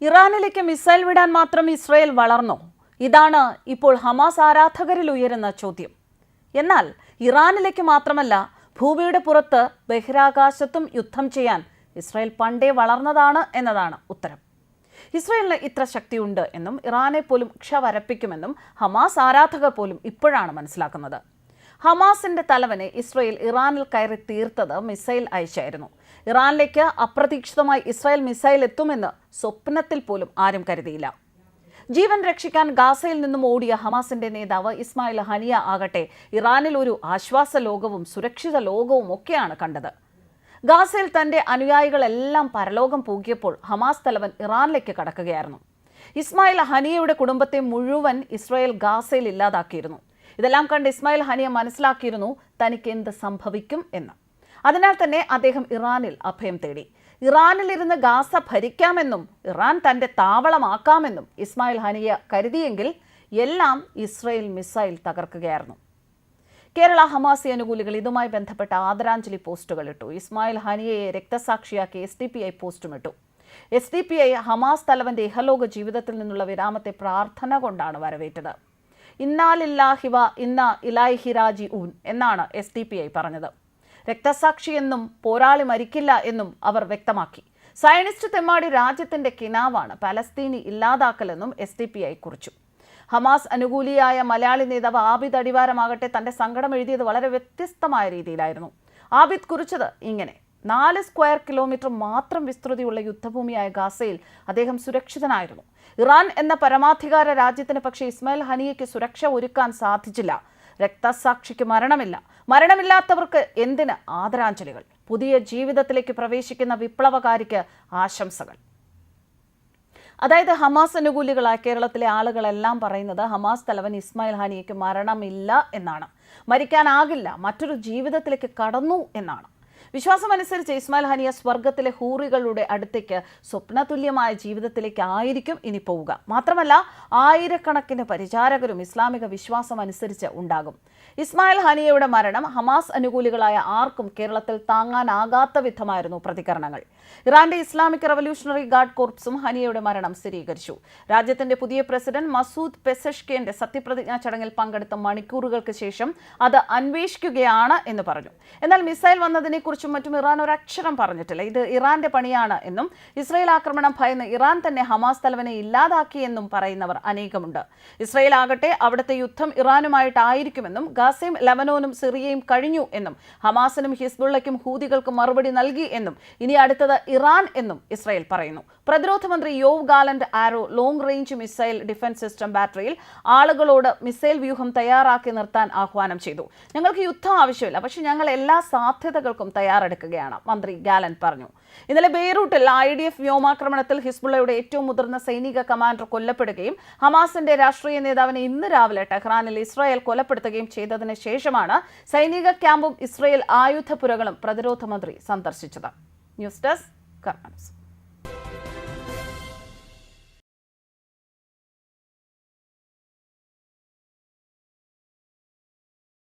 ഇറാനിലേക്ക് missile വിടാൻ മാത്രം Israel വളർന്നോ? ഇതാണ് ഇപ്പോൾ ഹമാസ് ആരാധകരിൽ ഉയരുന്ന ചോദ്യം. എന്നാൽ ഇറാനിലേക്ക് മാത്രമല്ല, ഭൂമിയുടെ പുറത്ത് ബഹിരാകാശത്തും യുദ്ധം ചെയ്യാൻ ഇസ്രയേൽ പണ്ടേ വളർന്നതാണ് എന്നതാണ് ഉത്തരം. ഇസ്രയേലിന് ഇത്ര ശക്തിയുണ്ട് എന്നും ഇറാനെ പോലും ക്ഷവരപ്പിക്കുമെന്നും ഹമാസ് ആരാധകർ പോലും ഇപ്പോഴാണ് മനസ്സിലാക്കുന്നത്. ഹമാസിന്റെ തലവനെ ഇസ്രയേൽ ഇറാനിൽ കയറി തീർത്തത് മിസൈൽ അയച്ചായിരുന്നു. ഇറാനിലേക്ക് അപ്രതീക്ഷിതമായി ഇസ്രായേൽ മിസൈൽ എത്തുമെന്ന് സ്വപ്നത്തിൽ പോലും ആരും കരുതിയില്ല. ജീവൻ രക്ഷിക്കാൻ ഗാസയിൽ നിന്നും ഓടിയ ഹമാസിന്റെ നേതാവ് ഇസ്മായിൽ ഹനിയ ആകട്ടെ ഇറാനിൽ ഒരു ആശ്വാസ ലോകവും സുരക്ഷിത ലോകവും ഒക്കെയാണ് കണ്ടത്. ഗാസയിൽ തന്റെ അനുയായികളെല്ലാം പരലോകം പൂകിയപ്പോൾ ഹമാസ് തലവൻ ഇറാനിലേക്ക് കടക്കുകയായിരുന്നു. ഇസ്മായിൽ ഹനിയയുടെ കുടുംബത്തെ മുഴുവൻ ഇസ്രായേൽ ഗാസയിൽ ഇല്ലാതാക്കിയിരുന്നു. ഇതെല്ലാം കണ്ട് ഇസ്മായിൽ ഹനിയ മനസ്സിലാക്കിയിരുന്നു തനിക്ക് എന്ത് സംഭവിക്കും എന്ന്. അതിനാൽ തന്നെ അദ്ദേഹം ഇറാനിൽ അഭയം തേടി. ഇറാനിലിരുന്ന് ഗാസ ഭരിക്കാമെന്നും ഇറാൻ തന്റെ താവളമാക്കാമെന്നും ഇസ്മായിൽ ഹനിയ കരുതിയെങ്കിൽ എല്ലാം ഇസ്രയേൽ മിസൈൽ തകർക്കുകയായിരുന്നു. കേരള ഹമാസി അനുകൂലികൾ ഇതുമായി ബന്ധപ്പെട്ട ആദരാഞ്ജലി പോസ്റ്റുകൾ ഇട്ടു. ഇസ്മായിൽ ഹനിയയെ രക്തസാക്ഷിയാക്കി SDPI പോസ്റ്റും ഇട്ടു. SDPI ഹമാസ് തലവന്റെ ഇഹലോക ജീവിതത്തിൽ നിന്നുള്ള വിരാമത്തെ പ്രാർത്ഥന കൊണ്ടാണ് വരവേറ്റത്. ഇന്നാ ലില്ലാഹി വ ഇന്നാ ഇലൈഹി റാജിഊൻ എന്നാണ് SDPI പറഞ്ഞത്. രക്തസാക്ഷി എന്നും പോരാളി മരിക്കില്ല എന്നും അവർ വ്യക്തമാക്കി. സയനിസ്റ്റ് തെമ്മാടി രാജ്യത്തിന്റെ കിനാവാണ് പലസ്തീനി ഇല്ലാതാക്കലെന്നും SDPI കുറിച്ചു. ഹമാസ് അനുകൂലിയായ മലയാളി നേതാവ് ആബിദ് അടിവാരമാകട്ടെ തന്റെ സങ്കടം എഴുതിയത് വളരെ വ്യത്യസ്തമായ രീതിയിലായിരുന്നു. ആബിദ് കുറിച്ചത് ഇങ്ങനെ: 4 സ്ക്വയർ കിലോമീറ്റർ മാത്രം വിസ്തൃതിയുള്ള യുദ്ധഭൂമിയായ ഗാസയിൽ അദ്ദേഹം സുരക്ഷിതനായിരുന്നു. ഇറാൻ എന്ന പരമാധികാര രാജ്യത്തിന് പക്ഷേ ഇസ്മായിൽ ഹനിയയ്ക്ക് സുരക്ഷ ഒരുക്കാൻ സാധിച്ചില്ല. രക്തസാക്ഷിക്ക് മരണമില്ല. മരണമില്ലാത്തവർക്ക് എന്തിന് ആദരാഞ്ജലികൾ? പുതിയ ജീവിതത്തിലേക്ക് പ്രവേശിക്കുന്ന വിപ്ലവകാരിക്ക് ആശംസകൾ. അതായത് ഹമാസ് അനുകൂലികളായ കേരളത്തിലെ ആളുകളെല്ലാം പറയുന്നത് ഹമാസ് തലവൻ ഇസ്മായിൽ ഹനിയയ്ക്ക് മരണമില്ല എന്നാണ്. മരിക്കാനാകില്ല, മറ്റൊരു ജീവിതത്തിലേക്ക് കടന്നു എന്നാണ്. വിശ്വാസമനുസരിച്ച് ഇസ്മായിൽ ഹനിയ സ്വർഗത്തിലെ ഹൂറികളുടെ അടുത്തേക്ക് സ്വപ്നതുല്യമായ ജീവിതത്തിലേക്ക് ആയിരിക്കും ഇനി പോവുക. മാത്രമല്ല, ആയിരക്കണക്കിന് പരിചാരകരും ഇസ്ലാമിക വിശ്വാസം അനുസരിച്ച് ഉണ്ടാകും. ഇസ്മായിൽ ഹനിയയുടെ മരണം ഹമാസ് അനുകൂലികളായ ആർക്കും കേരളത്തിൽ താങ്ങാനാകാത്ത വിധമായിരുന്നു പ്രതികരണങ്ങൾ. ഇറാന്റെ ഇസ്ലാമിക് റവല്യൂഷണറി ഗാർഡ് കോർപ്സും ഹനിയയുടെ മരണം സ്ഥിരീകരിച്ചു. രാജ്യത്തിന്റെ പുതിയ പ്രസിഡന്റ് മസൂദ് പെസഷ്കിന്റെ സത്യപ്രതിജ്ഞാ ചടങ്ങിൽ പങ്കെടുത്ത മണിക്കൂറുകൾക്ക് ശേഷം അത് അന്വേഷിക്കുകയാണ് എന്ന് പറഞ്ഞു. എന്നാൽ മിസൈൽ വന്നതിനെക്കുറിച്ചും മറ്റും ഇറാൻ ഒരക്ഷരം പറഞ്ഞിട്ടില്ല. ഇത് ഇറാന്റെ പണിയാണ് എന്നും ഇസ്രായേൽ ആക്രമണം ഭയന്ന് ഇറാൻ തന്നെ ഹമാസ് തലവനെ ഇല്ലാതാക്കിയെന്നും പറയുന്നവർ അനേകമുണ്ട്. ഇസ്രായേൽ ആകട്ടെ അവിടുത്തെ യുദ്ധം ഇറാനുമായിട്ടായിരിക്കുമെന്നും ഗാസയും ലെബനോനും സിറിയയും കഴിഞ്ഞു എന്നും ഹമാസിനും ഹിസ്ബുള്ളയ്ക്കും ഹൂതികൾക്കും മറുപടി നൽകി എന്നും ഇനി അടുത്തത് ഇറാൻ എന്നും ഇസ്രായേൽ പറയുന്നു. പ്രതിരോധ മന്ത്രി യോവ് ഗാലന്റ് ആരോ long range missile defence system ബാറ്ററിയിൽ ആളുകളോട് മിസൈൽ വ്യൂഹം തയ്യാറാക്കി നിർത്താൻ ആഹ്വാനം ചെയ്തു. ഞങ്ങൾക്ക് യുദ്ധം ആവശ്യമില്ല, പക്ഷെ ഞങ്ങൾ എല്ലാ സാധ്യതകൾക്കും തയ്യാറെടുക്കുകയാണ്, മന്ത്രി ഗാലന്റ് പറഞ്ഞു. ഇന്നലെ ബെയ്റൂട്ടിൽ IDF വ്യോമാക്രമണത്തിൽ ഹിസ്ബുള്ളയുടെ ഏറ്റവും മുതിർന്ന സൈനിക കമാൻഡർ കൊല്ലപ്പെടുകയും ഹമാസിന്റെ രാഷ്ട്രീയ നേതാവിനെ ഇന്ന് രാവിലെ ടെഹ്റാനിൽ ഇസ്രായേൽ കൊലപ്പെടുത്തുകയും ചെയ്തതിന് ശേഷമാണ് സൈനിക ക്യാമ്പും ഇസ്രായേൽ ആയുധപുരകളും പ്രതിരോധ മന്ത്രി സന്ദർശിച്ചത്. ന്യൂസ് ഡെസ്ക് കർമ്മ ന്യൂസ്.